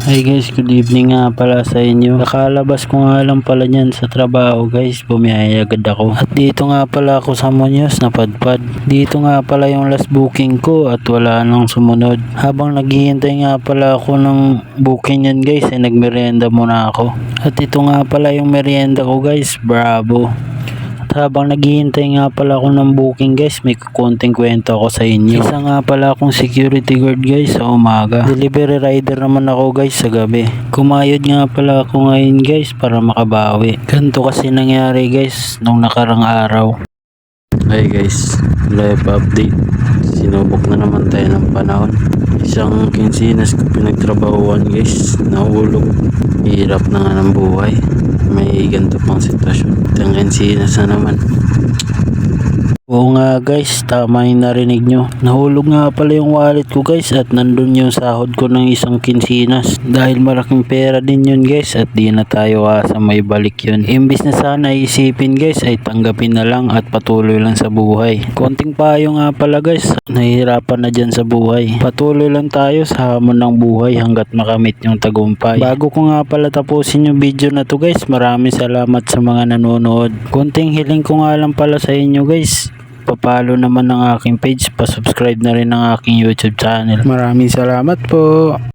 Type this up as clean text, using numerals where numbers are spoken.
Hi guys, good evening nga pala sa inyo. Nakalabas ko nga lang pala niyan sa trabaho guys, bumiyaya agad ako. At dito nga pala ako sa Muñoz, napadpad. Dito nga pala yung last booking ko at wala nang sumunod. Habang naghihintay nga pala ako ng booking yan guys, ay nagmerienda muna ako. At ito nga pala yung merienda ko guys, bravo. At habang naghihintay nga pala ako ng booking guys, may konting kwento ako sa inyo. Isa nga pala akong security guard guys sa umaga. Delivery rider naman ako guys sa gabi. Kumayod nga pala ako ngayon guys para makabawi. Ganito kasi nangyari guys nung nakarang araw. Hi guys, live update. Sinubok na naman tayo ng panahon. Isang kinsinas ko pinagtrabahuan guys, nahulog. Hirap na nga ng buhay. May ganito pang sitwasyon. Itang kinsinas na naman. Oo nga guys, tama yung narinig nyo. Nahulog nga pala yung wallet ko guys at nandun yung sahod ko ng isang kinsinas. Dahil malaking pera din yun guys at di na tayo asa may balik yun. Imbis na sana isipin guys ay tanggapin na lang at patuloy lang sa buhay. Konting payo nga pala guys, nahihirapan na dyan sa buhay. Patuloy lang tayo sa hamon ng buhay hanggat makamit yung tagumpay. Bago ko nga pala tapusin yung video na to guys, maraming salamat sa mga nanonood. Konting hiling ko nga lang pala sa inyo guys, papalo naman ng aking page, pa-subscribe na rin ng aking YouTube channel. Maraming salamat po.